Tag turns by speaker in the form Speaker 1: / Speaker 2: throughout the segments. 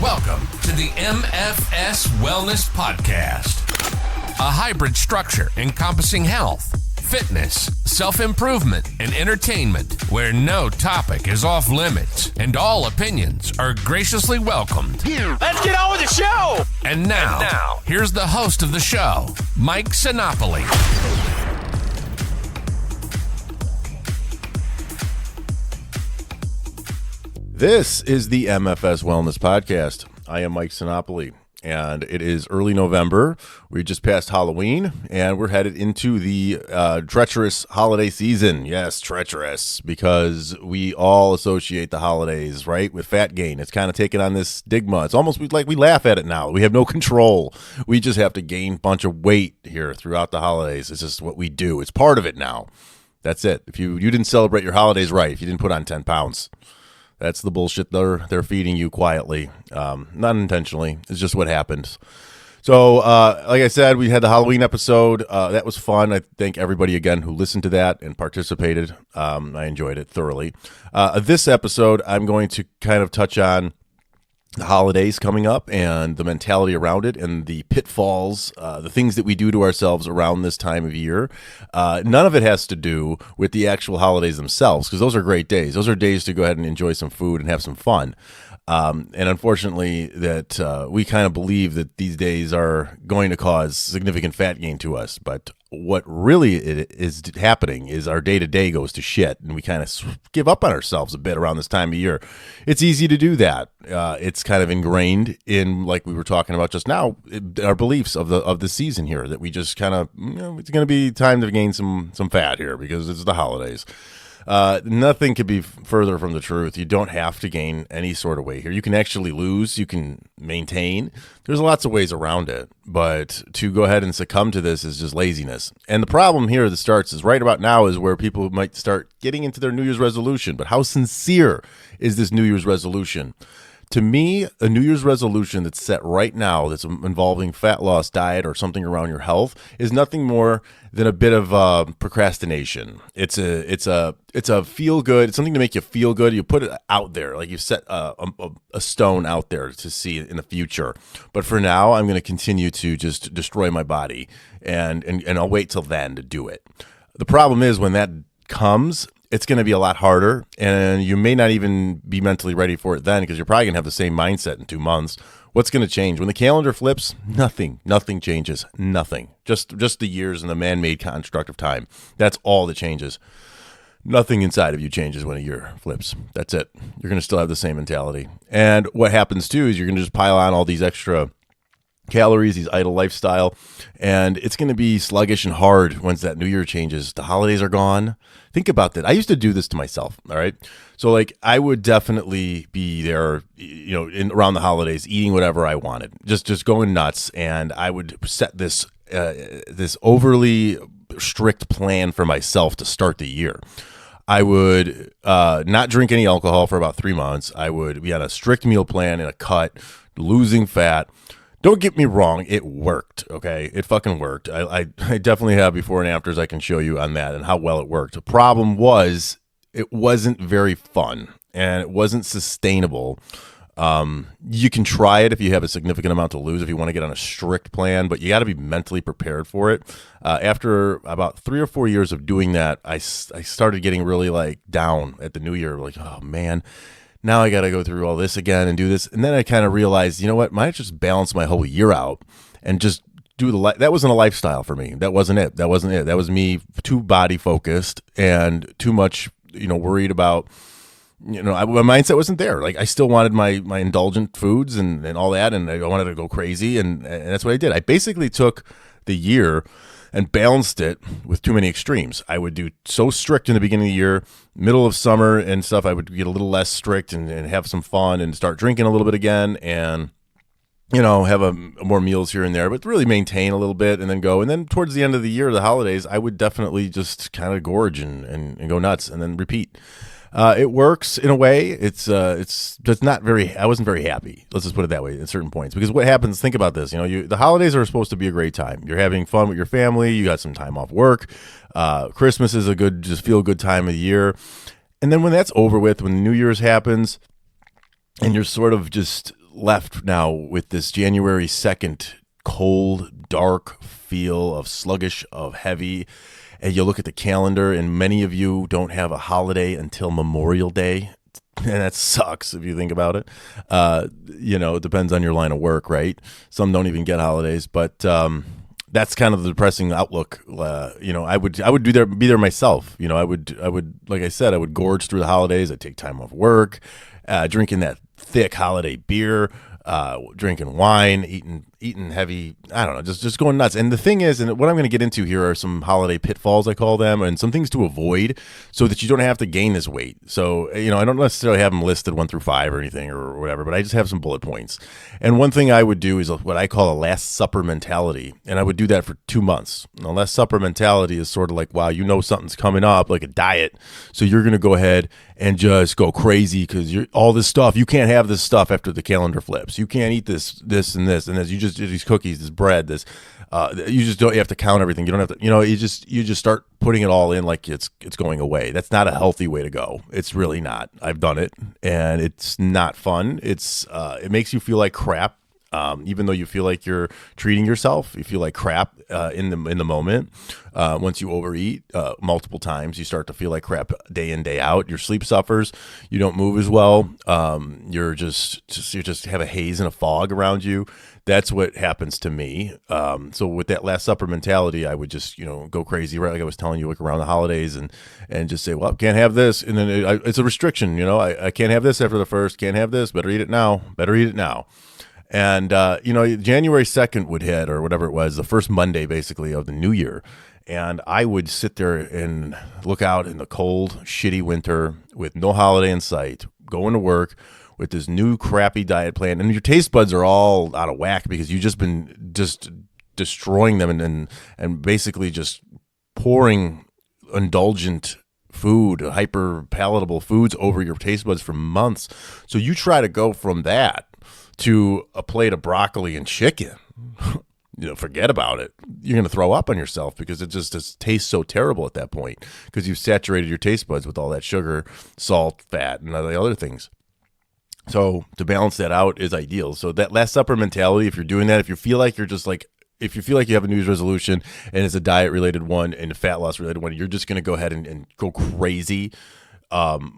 Speaker 1: Welcome to the MFS Wellness Podcast, a hybrid structure encompassing health, fitness, self-improvement, and entertainment, where no topic is off limits and all opinions are graciously welcomed.
Speaker 2: Let's get on with the show!
Speaker 1: And now, here's the host of the show, Mike Sinopoli.
Speaker 3: This is the MFS Wellness Podcast. I am Mike Sinopoli, and it is early November. We just passed Halloween, and we're headed into the treacherous holiday season. Yes, treacherous, because we all associate the holidays, right, with fat gain. It's kind of taken on this stigma. It's almost like we laugh at it now. We have no control. We just have to gain a bunch of weight here throughout the holidays. It's just what we do. It's part of it now. That's it. If you didn't celebrate your holidays right, if you didn't put on 10 pounds. That's the bullshit they're feeding you quietly, not intentionally. It's just what happens. So, like I said, we had the Halloween episode. That was fun. I thank everybody again who listened to that and participated. I enjoyed it thoroughly. This episode, I'm going to kind of touch on the holidays coming up and the mentality around it and the pitfalls, the things that we do to ourselves around this time of year. None of it has to do with the actual holidays themselves, because those are great days. Those are days to go ahead and enjoy some food and have some fun. And unfortunately, that we kind of believe that these days are going to cause significant fat gain to us. But what really is happening is our day-to-day goes to shit, and we kind of give up on ourselves a bit around this time of year. It's easy to do that. It's kind of ingrained in, like we were talking about just now, our beliefs of the season here, that we just kind of, it's going to be time to gain some fat here because it's the holidays. Nothing could be further from the truth. You don't have to gain any sort of weight here. You can actually lose. You can maintain. There's lots of ways around it. But to go ahead and succumb to this is just laziness. And the problem here that starts is right about now is where people might start getting into their New Year's resolution. But how sincere is this New Year's resolution? To me, a New Year's resolution that's set right now that's involving fat loss, diet, or something around your health is nothing more than a bit of procrastination. It's a feel good. It's something to make you feel good. You put it out there, like you set a stone out there to see in the future. But for now, I'm going to continue to just destroy my body, and I'll wait till then to do it. The problem is when that comes, it's going to be a lot harder, and you may not even be mentally ready for it then, because you're probably going to have the same mindset in 2 months. What's going to change? When the calendar flips, nothing changes. Nothing. Just the years and the man-made construct of time. That's all that changes. Nothing inside of you changes when a year flips. That's it. You're going to still have the same mentality. And what happens, too, is you're going to just pile on all these extra calories, these idle lifestyle, and it's going to be sluggish and hard once that New Year changes. The holidays are gone. Think about that. I used to do this to myself. All right. So like I would definitely be there, around the holidays, eating whatever I wanted, just going nuts. And I would set this overly strict plan for myself to start the year. I would not drink any alcohol for about 3 months. I would be on a strict meal plan and a cut, losing fat. Don't get me wrong, it worked, okay? It fucking worked. I definitely have before and afters I can show you on that and how well it worked. The problem was it wasn't very fun, and it wasn't sustainable. You can try it if you have a significant amount to lose, if you want to get on a strict plan, but you got to be mentally prepared for it. After about 3 or 4 years of doing that, I started getting really like down at the New Year, like, oh man, now I got to go through all this again and do this. And then I kind of realized, you know what, might just balance my whole year out and just do that wasn't a lifestyle for me. That wasn't it. That was me too body focused and too much, worried about, my mindset wasn't there. Like I still wanted my indulgent foods and all that. And I wanted to go crazy. And that's what I did. I basically took the year and balanced it with too many extremes. I would do so strict in the beginning of the year, middle of summer and stuff, I would get a little less strict and have some fun and start drinking a little bit again and, have more meals here and there, but really maintain a little bit and then go. And then towards the end of the year, the holidays, I would definitely just kind of gorge and go nuts and then repeat. It works in a way. It's not very. I wasn't very happy. Let's just put it that way at certain points, because what happens? Think about this. The holidays are supposed to be a great time. You're having fun with your family. You got some time off work. Christmas is a good, just feel good time of the year. And then when that's over with, when New Year's happens, and you're sort of just left now with this January 2nd cold, dark feel of sluggish, of heavy. And you look at the calendar, and many of you don't have a holiday until Memorial Day. And that sucks if you think about it. It depends on your line of work, right? Some don't even get holidays, but that's kind of the depressing outlook. I would be there myself. I would, like I said, I would gorge through the holidays. I'd take time off work, drinking that thick holiday beer, drinking wine, eating heavy, I don't know, just going nuts. And the thing is, and what I'm going to get into here are some holiday pitfalls, I call them, and some things to avoid so that you don't have to gain this weight. So, I don't necessarily have them listed 1 through 5 or anything or whatever, but I just have some bullet points. And one thing I would do is what I call a Last Supper mentality. And I would do that for 2 months. Now, Last Supper mentality is sort of like, wow, something's coming up, like a diet. So you're going to go ahead and just go crazy because all this stuff, you can't have this stuff after the calendar flips. You can't eat this, and this, and this. You just these cookies, this bread, this. You just don't. You have to count everything. You don't have to. You just start putting it all in like it's going away. That's not a healthy way to go. It's really not. I've done it, and it's not fun. It makes you feel like crap. Even though you feel like you're treating yourself, you feel like crap in the moment. Once you overeat multiple times, you start to feel like crap day in, day out. Your sleep suffers. You don't move as well. You just have a haze and a fog around you. That's what happens to me. So with that Last Supper mentality, I would just go crazy, right? Like I was telling you, like around the holidays, and just say, well, can't have this, and then it's a restriction. I can't have this after the first. Can't have this. Better eat it now. And, January 2nd would hit, or whatever it was, the first Monday, basically, of the new year. And I would sit there and look out in the cold, shitty winter with no holiday in sight, going to work with this new crappy diet plan. And your taste buds are all out of whack because you've just been just destroying them and basically just pouring indulgent food, hyper palatable foods over your taste buds for months. So you try to go from that to a plate of broccoli and chicken, forget about it. You're going to throw up on yourself because it just tastes so terrible at that point because you've saturated your taste buds with all that sugar, salt, fat, and the other things. So to balance that out is ideal. So that Last Supper mentality, if you're doing that, if you feel like you have a New Year's resolution and it's a diet related one and a fat loss related one, you're just going to go ahead and go crazy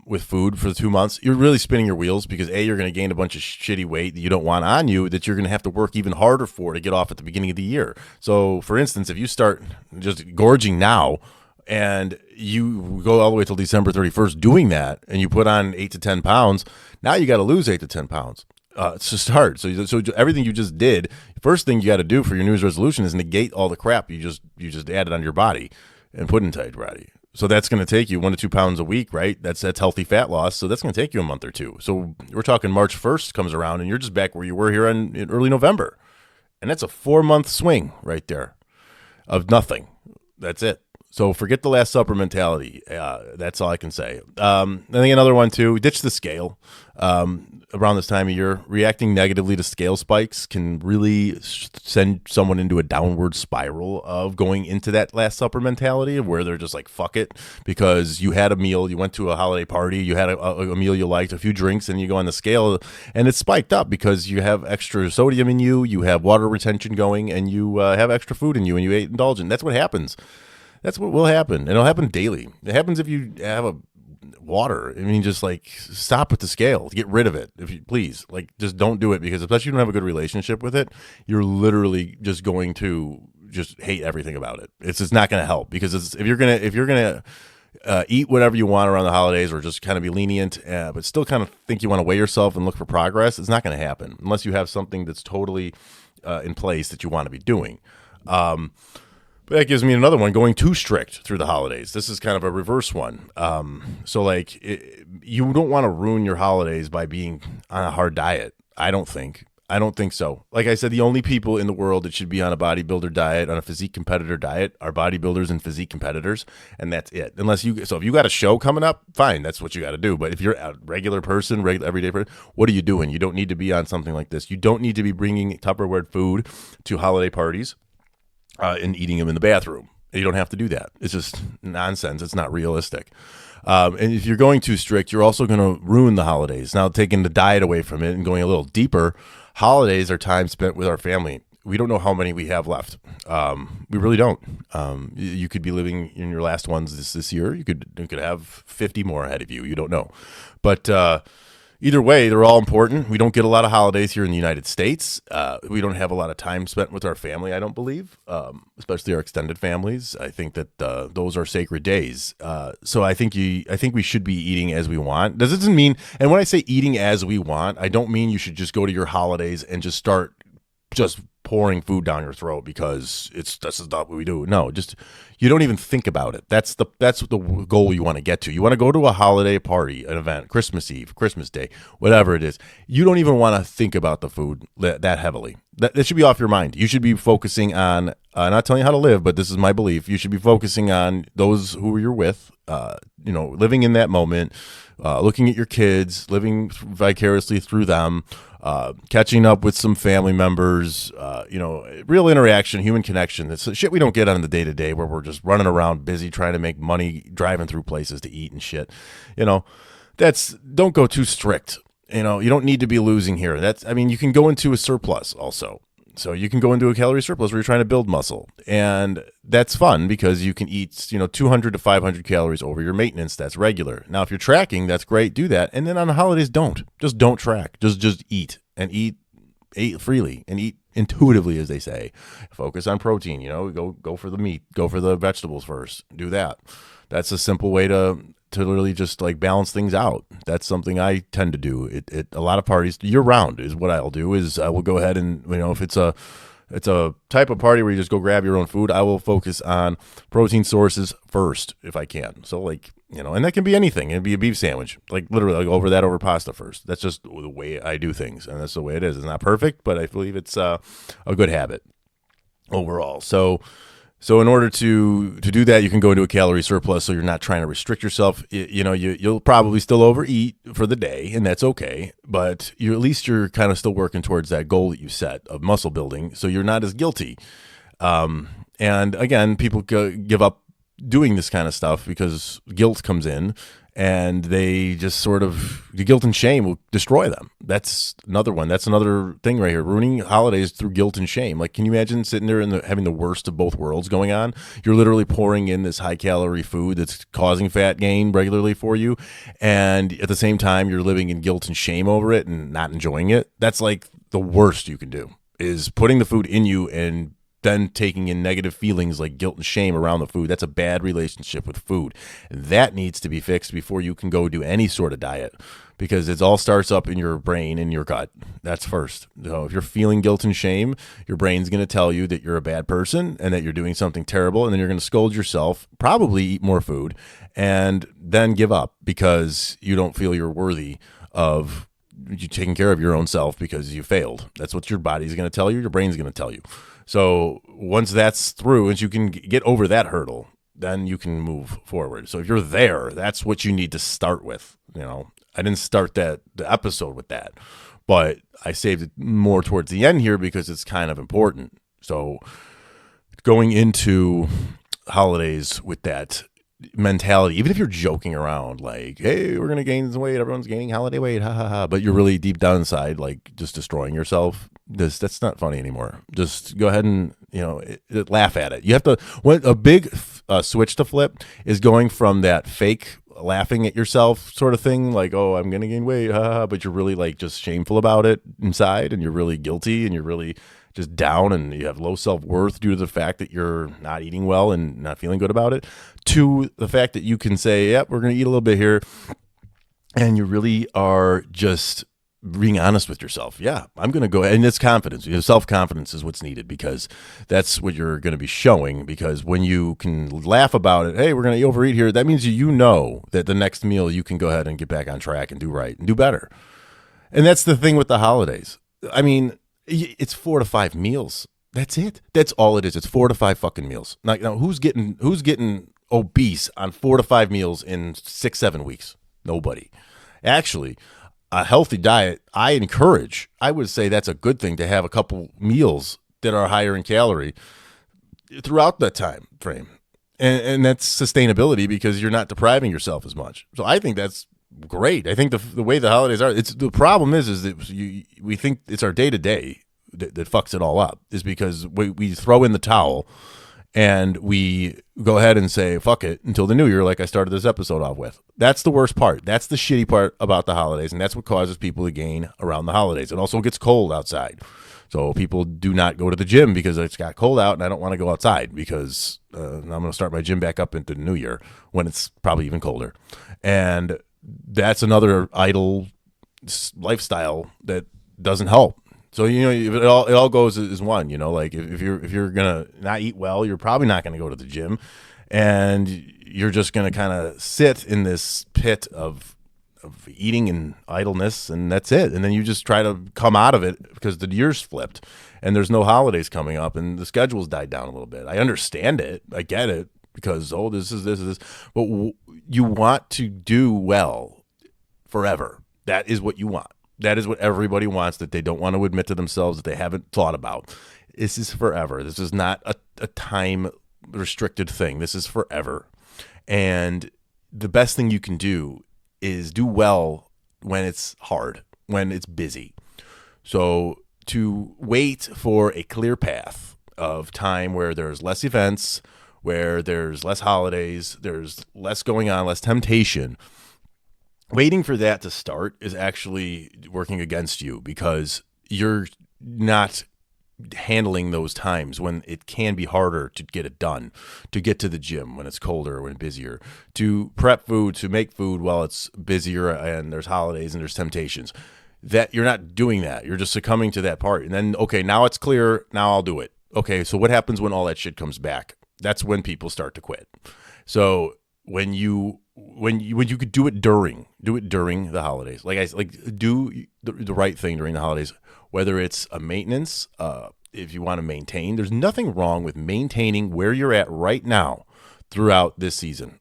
Speaker 3: with food for 2 months, you're really spinning your wheels because you're going to gain a bunch of shitty weight that you don't want on you that you're going to have to work even harder for to get off at the beginning of the year. So for instance, if you start just gorging now and you go all the way till December 31st doing that and you put on 8 to 10 pounds, now you got to lose 8 to 10 pounds. To start. So everything you just did, first thing you got to do for your New Year's resolution is negate all the crap you just added on your body and put inside your body. So that's going to take you 1 to 2 pounds a week, right? That's healthy fat loss. So that's going to take you a month or two. So we're talking March 1st comes around and you're just back where you were here in early November. And that's a 4-month swing right there of nothing. That's it. So forget the Last Supper mentality. That's all I can say. I think another one too, ditch the scale. Around this time of year, reacting negatively to scale spikes can really send someone into a downward spiral of going into that Last Supper mentality of where they're just like, fuck it, because you had a meal, you went to a holiday party, you had a meal you liked, a few drinks, and you go on the scale, and it's spiked up because you have extra sodium in you, you have water retention going, and you have extra food in you, and you ate indulgent. That's what happens. That's what will happen, and it'll happen daily. It happens if you have a water. I mean, just like stop with the scale. Get rid of it, if you please. Like, just don't do it because especially if you don't have a good relationship with it, you're literally just going to just hate everything about it. It's just not going to help because if you're gonna eat whatever you want around the holidays or just kind of be lenient, but still kind of think you want to weigh yourself and look for progress, it's not going to happen unless you have something that's totally in place that you want to be doing. But that gives me another one, going too strict through the holidays. This is kind of a reverse one. So like you don't want to ruin your holidays by being on a hard diet. I don't think so. Like I said, the only people in the world that should be on a bodybuilder diet, on a physique competitor diet, are bodybuilders and physique competitors, and that's it. So if you got a show coming up, fine, that's what you got to do. But if you're a regular person, everyday person, what are you doing? You don't need to be on something like this. You don't need to be bringing Tupperware food to holiday parties. And eating them in the bathroom. You don't have to do that. It's just nonsense. It's not realistic. And if you're going too strict, you're also going to ruin the holidays. Now, taking the diet away from it and going a little deeper, holidays are time spent with our family. We don't know how many we have left. We really don't. You could be living in your last ones this year. You could have 50 more ahead of you. You don't know. But either way, they're all important. We don't get a lot of holidays here in the United States. We don't have a lot of time spent with our family, I don't believe, especially our extended families. I think that those are sacred days. So I think we should be eating as we want. Doesn't mean, and when I say eating as we want, I don't mean you should just go to your holidays and just start just pouring food down your throat because this is not what we do. No, just you don't even think about it. That's the goal you want to get to. You want to go to a holiday party, an event, Christmas Eve, Christmas Day, whatever it is. You don't even want to think about the food that heavily. That should be off your mind. You should be focusing on not telling you how to live, but this is my belief. You should be focusing on those who you're with. Living in that moment, looking at your kids, living vicariously through them. Catching up with some family members, real interaction, human connection. It's shit we don't get on the day to day where we're just running around busy trying to make money, driving through places to eat and shit. Don't go too strict. You don't need to be losing here. You can go into a surplus also. So you can go into a calorie surplus where you're trying to build muscle, and that's fun because you can eat, 200 to 500 calories over your maintenance. That's regular. Now, if you're tracking, that's great. Do that. And then on the holidays, don't track. Just eat and eat freely and eat intuitively, as they say. Focus on protein. Go for the meat. Go for the vegetables first. Do that. That's a simple way to really just like balance things out. That's something I tend to do. A lot of parties year round is what I'll do is I will go ahead and, if it's a type of party where you just go grab your own food, I will focus on protein sources first if I can. So and that can be anything. It'd be a beef sandwich, like literally I'll go over pasta first. That's just the way I do things. And that's the way it is. It's not perfect, but I believe it's a good habit overall. So in order to do that, you can go into a calorie surplus so you're not trying to restrict yourself. You'll probably still overeat for the day, and that's okay. But you're kind of still working towards that goal that you set of muscle building, so you're not as guilty. And again, people give up doing this kind of stuff because guilt comes in, and they just the guilt and shame will destroy them. That's another one. That's another thing right here. Ruining holidays through guilt and shame. Like, can you imagine sitting there and having the worst of both worlds going on? You're literally pouring in this high calorie food that's causing fat gain regularly for you. And at the same time, you're living in guilt and shame over it and not enjoying it. That's like the worst you can do, is putting the food in you and then taking in negative feelings like guilt and shame around the food. That's a bad relationship with food. That needs to be fixed before you can go do any sort of diet, because it all starts up in your brain and your gut. That's first. So if you're feeling guilt and shame, your brain's going to tell you that you're a bad person and that you're doing something terrible, and then you're going to scold yourself, probably eat more food, and then give up because you don't feel you're worthy of you taking care of your own self because you failed. That's what your body's going to tell you. Your brain's going to tell you. So once that's through, once you can get over that hurdle, then you can move forward. So if you're there, that's what you need to start with. I didn't start the episode with that, but I saved it more towards the end here because it's kind of important. So going into holidays with that mentality, even if you're joking around like, hey, we're going to gain some weight, everyone's gaining holiday weight, ha ha ha, but you're really deep down inside like just destroying yourself, that's not funny anymore. Just go ahead and laugh at it. You have to, a big switch to flip is going from that fake laughing at yourself sort of thing, like, oh, I'm going to gain weight, ha ha, but you're really like just shameful about it inside, and you're really guilty, and you're really just down, and you have low self-worth due to the fact that you're not eating well and not feeling good about it, to the fact that you can say, yep, we're going to eat a little bit here, and you really are just being honest with yourself. Yeah, I'm going to go, and it's confidence. Self-confidence is what's needed, because that's what you're going to be showing, because when you can laugh about it, hey, we're going to overeat here, that means you know that the next meal you can go ahead and get back on track and do right and do better. And that's the thing with the holidays. I mean, it's 4 to 5 meals. That's it. That's all it is. It's 4 to 5 fucking meals. Now who's getting obese on 4 to 5 meals in 6-7 weeks? Nobody. Actually, a healthy diet, I would say that's a good thing, to have a couple meals that are higher in calorie throughout that time frame. and that's sustainability because you're not depriving yourself as much. So I think that's great. I think the way the holidays are, it's the problem is that we think it's our day to day that fucks it all up, is because we throw in the towel and we go ahead and say fuck it until the new year, like I started this episode off with. That's the worst part. That's the shitty part about the holidays, and that's what causes people to gain around the holidays. It also gets cold outside, so people do not go to the gym because it's got cold out and I don't want to go outside because I'm going to start my gym back up into the new year when it's probably even colder. And that's another idle lifestyle that doesn't help. So, it all goes as one, like if you're going to not eat well, you're probably not going to go to the gym, and you're just going to kind of sit in this pit of eating and idleness, and that's it. And then you just try to come out of it because the year's flipped and there's no holidays coming up and the schedule's died down a little bit. I understand it. I get it because, this is this. But you want to do well forever. That is what you want. That is what everybody wants, that they don't want to admit to themselves that they haven't thought about. This is forever. This is not a time restricted thing. This is forever. And the best thing you can do is do well when it's hard, when it's busy. So to wait for a clear path of time where there's less events, where there's less holidays, there's less going on, less temptation, waiting for that to start is actually working against you because you're not handling those times when it can be harder to get it done, to get to the gym when it's colder, when it's busier, to prep food, to make food while it's busier and there's holidays and there's temptations. That you're not doing that. You're just succumbing to that part. And then, okay, now it's clear. Now I'll do it. Okay, so what happens when all that shit comes back? That's when people start to quit. So when you could do it during the holidays, do the right thing during the holidays, whether it's a maintenance, if you want to maintain, there's nothing wrong with maintaining where you're at right now throughout this season.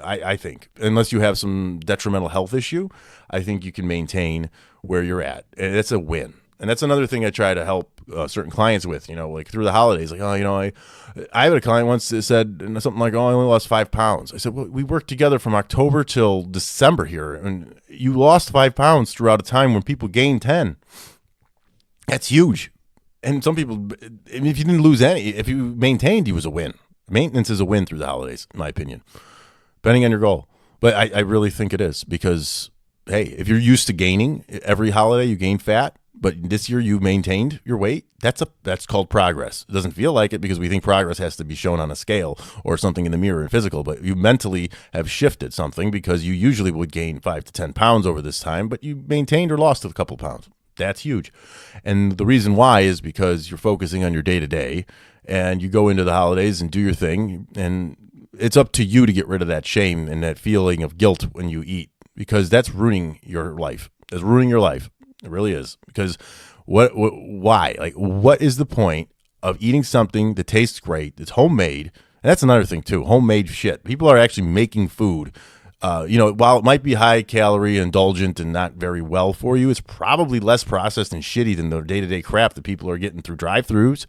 Speaker 3: I think, unless you have some detrimental health issue, I think you can maintain where you're at, and it's a win. And that's another thing I try to help certain clients with, like through the holidays. Like, I had a client once that said something like, I only lost 5 pounds. I said, well, we worked together from October till December here, and you lost 5 pounds throughout a time when people gained 10. That's huge. And some people, if you didn't lose any, if you maintained, it was a win. Maintenance is a win through the holidays, in my opinion, depending on your goal. But I really think it is because, hey, if you're used to gaining every holiday, you gain fat, but this year you maintained your weight, that's called progress. It doesn't feel like it because we think progress has to be shown on a scale or something in the mirror and physical, but you mentally have shifted something because you usually would gain 5 to 10 pounds over this time, but you maintained or lost a couple pounds. That's huge. And the reason why is because you're focusing on your day-to-day and you go into the holidays and do your thing, and it's up to you to get rid of that shame and that feeling of guilt when you eat, because that's ruining your life. It's ruining your life. It really is. Because why? Like, what is the point of eating something that tastes great, that's homemade? And that's another thing too, homemade shit. People are actually making food. While it might be high calorie, indulgent, and not very well for you, it's probably less processed and shitty than the day-to-day crap that people are getting through drive-thrus.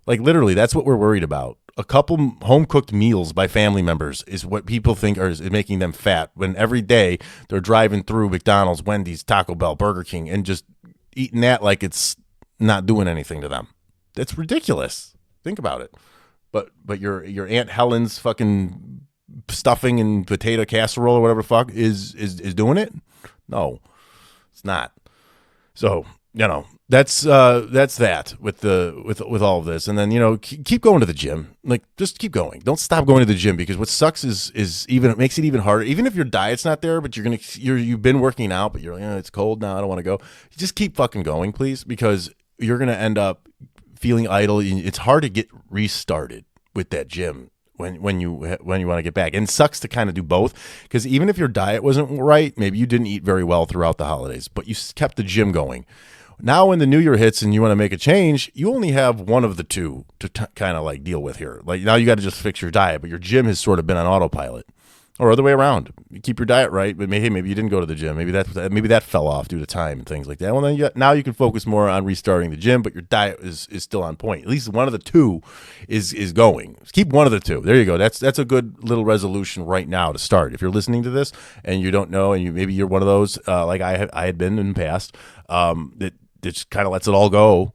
Speaker 3: Like, literally, that's what we're worried about. A couple home-cooked meals by family members is what people think is making them fat, when every day they're driving through McDonald's, Wendy's, Taco Bell, Burger King, and just eating that like it's not doing anything to them. That's ridiculous. Think about it. But your Aunt Helen's fucking stuffing and potato casserole or whatever the fuck is doing it? No, it's not. So, that's that with all of this. And then, keep going to the gym. Like, just keep going. Don't stop going to the gym, because what sucks is even, it makes it even harder. Even if your diet's not there, but you've been working out, but you're like, it's cold now, I don't want to go. Just keep fucking going, please, because you're going to end up feeling idle. It's hard to get restarted with that gym when you want to get back. And it sucks to kind of do both, because even if your diet wasn't right, maybe you didn't eat very well throughout the holidays, but you kept the gym going. Now when the new year hits and you want to make a change, you only have one of the two to kind of like deal with here. Like, now you got to just fix your diet, but your gym has sort of been on autopilot. Or other way around. You keep your diet right, but maybe you didn't go to the gym. Maybe that fell off due to time and things like that. Well, then now you can focus more on restarting the gym, but your diet is still on point. At least one of the two is going. Keep one of the two. There you go. That's a good little resolution right now to start. If you're listening to this and you don't know, and maybe you're one of those like I had been in the past, that just kind of lets it all go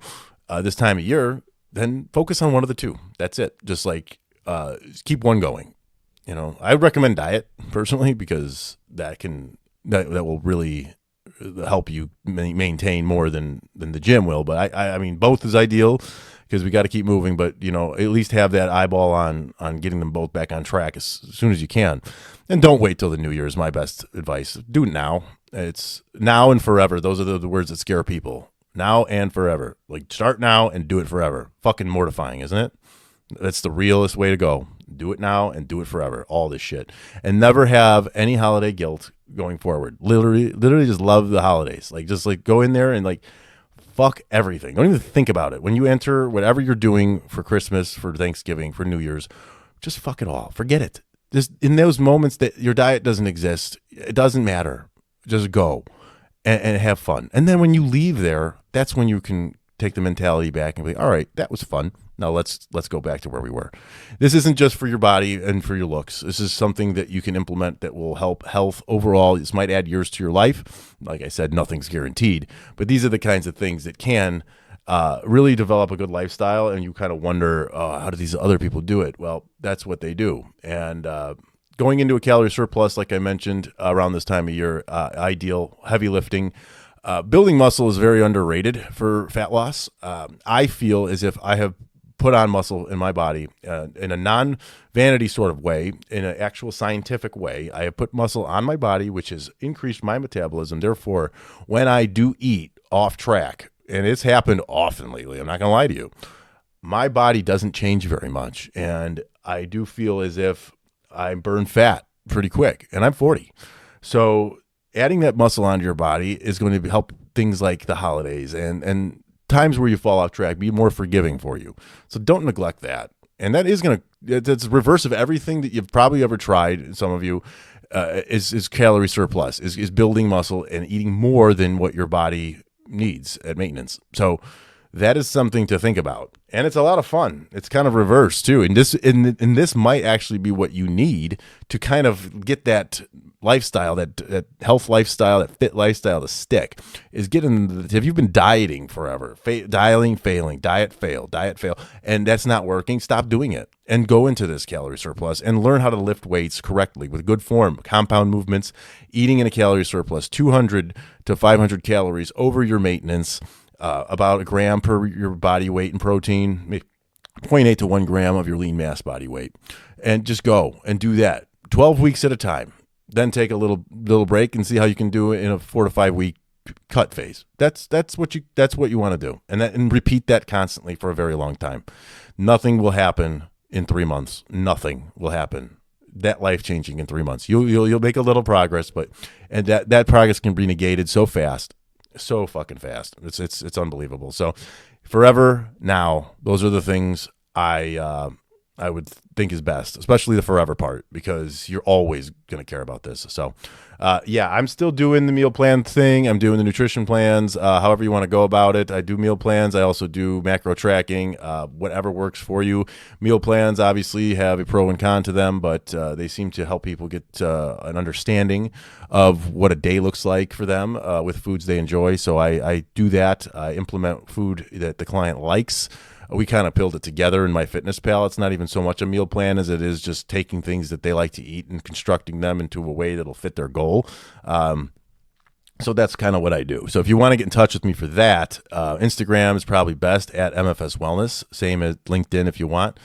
Speaker 3: this time of year, then focus on one of the two. That's it. Just like keep one going. I would recommend diet personally because that will really help you maintain more than the gym will. But I mean, both is ideal because we got to keep moving. But at least have that eyeball on getting them both back on track as soon as you can, and don't wait till the new year. Is my best advice. Do it now. It's now and forever. Those are the words that scare people. Now and forever. Like start now and do it forever. Fucking mortifying, isn't it? That's the realest way to go. Do it now and do it forever. All this shit. And never have any holiday guilt going forward. Literally just love the holidays. Just go in there and fuck everything. Don't even think about it. When you enter whatever you're doing for Christmas, for Thanksgiving, for New Year's, just fuck it all. Forget it. Just in those moments that your diet doesn't exist, it doesn't matter. Just go and have fun. And then when you leave there, that's when you can take the mentality back and be, all right, that was fun. Now let's go back to where we were. This isn't just for your body and for your looks. This is something that you can implement that will help health overall. This might add years to your life. Like I said, nothing's guaranteed, but these are the kinds of things that can really develop a good lifestyle. And you kind of wonder, how do these other people do it? Well, that's what they do. And going into a calorie surplus, like I mentioned, around this time of year, ideal, heavy lifting. Building muscle is very underrated for fat loss. I feel as if I have put on muscle in my body in a non-vanity sort of way, in an actual scientific way. I have put muscle on my body, which has increased my metabolism. Therefore, when I do eat off track, and it's happened often lately, I'm not going to lie to you, my body doesn't change very much. And I do feel as if I burn fat pretty quick, and I'm 40. So adding that muscle onto your body is going to help things like the holidays and times where you fall off track, be more forgiving for you. So don't neglect that. And that is that's the reverse of everything that you've probably ever tried. Some of you is calorie surplus, is building muscle and eating more than what your body needs at maintenance. So that is something to think about. And it's a lot of fun. It's kind of reverse too. And this might actually be what you need to kind of get that lifestyle, that health lifestyle, that fit lifestyle to stick, is if you've been dieting forever, failing, diet fail, and that's not working, stop doing it and go into this calorie surplus and learn how to lift weights correctly with good form, compound movements, eating in a calorie surplus, 200 to 500 calories over your maintenance, about a gram per your body weight in protein, 0.8 to 1 gram of your lean mass body weight, and just go and do that 12 weeks at a time. Then take a little break and see how you can do it in a 4 to 5 week cut phase. That's what you want to do, and repeat that constantly for a very long time. Nothing will happen in 3 months. Nothing will happen that life changing in 3 months. You'll make a little progress, and that progress can be negated so fast, so fucking fast. It's unbelievable. So forever now, those are the things I would think is best, especially the forever part, because you're always going to care about this. So, I'm still doing the meal plan thing. I'm doing the nutrition plans, however you want to go about it. I do meal plans. I also do macro tracking, whatever works for you. Meal plans obviously have a pro and con to them, but they seem to help people get an understanding of what a day looks like for them with foods they enjoy. So I do that. I implement food that the client likes. We kind of pilled it together in my fitness pal. It's not even so much a meal plan as it is just taking things that they like to eat and constructing them into a way that'll fit their goal. So that's kind of what I do. So if you want to get in touch with me for that, Instagram is probably best at MFS Wellness. Same as LinkedIn if you want.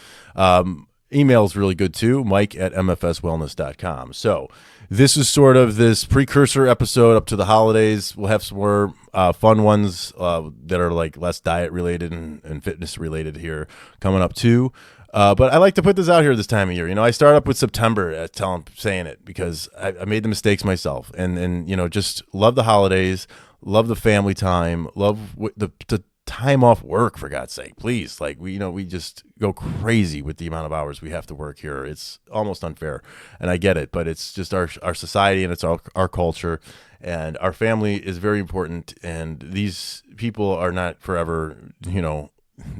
Speaker 3: Email is really good too, mike@mfswellness.com. So this is sort of this precursor episode up to the holidays. We'll have some more fun ones that are like less diet related and fitness related here coming up too. But I like to put this out here this time of year. I start up with September saying it because I made the mistakes myself and just love the holidays, love the family time, love the time off work, for God's sake, please. Like, we just go crazy with the amount of hours we have to work here. It's almost unfair, and I get it, but it's just our society, and it's our culture, and our family is very important, and these people are not forever,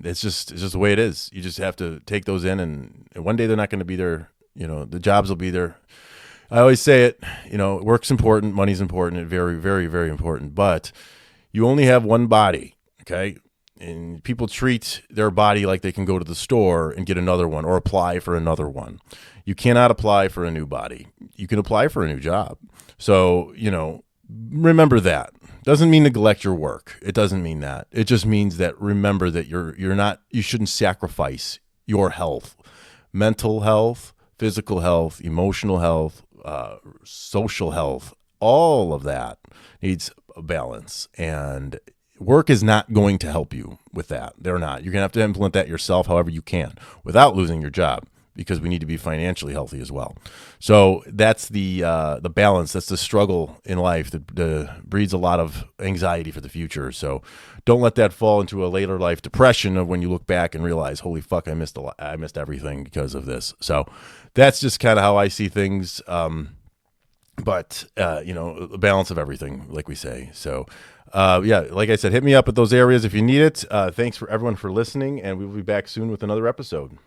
Speaker 3: it's just the way it is. You just have to take those in, and one day they're not going to be there. The jobs will be there. I always say it, work's important, money's important, very, very, very important, but you only have one body, okay? And people treat their body like they can go to the store and get another one or apply for another one. You cannot apply for a new body. You can apply for a new job. So, remember that. Doesn't mean neglect your work. It doesn't mean that. It just means that remember that you shouldn't sacrifice your health, mental health, physical health, emotional health, social health. All of that needs a balance, and work is not going to help you with that. They're not. You're going to have to implement that yourself however you can without losing your job, because we need to be financially healthy as well. So that's the balance. That's the struggle in life that breeds a lot of anxiety for the future. So don't let that fall into a later life depression of when you look back and realize, holy fuck, I missed everything because of this. So that's just kind of how I see things. But the balance of everything, like we say. So, like I said, hit me up at those areas if you need it. Thanks for everyone for listening, and we'll be back soon with another episode.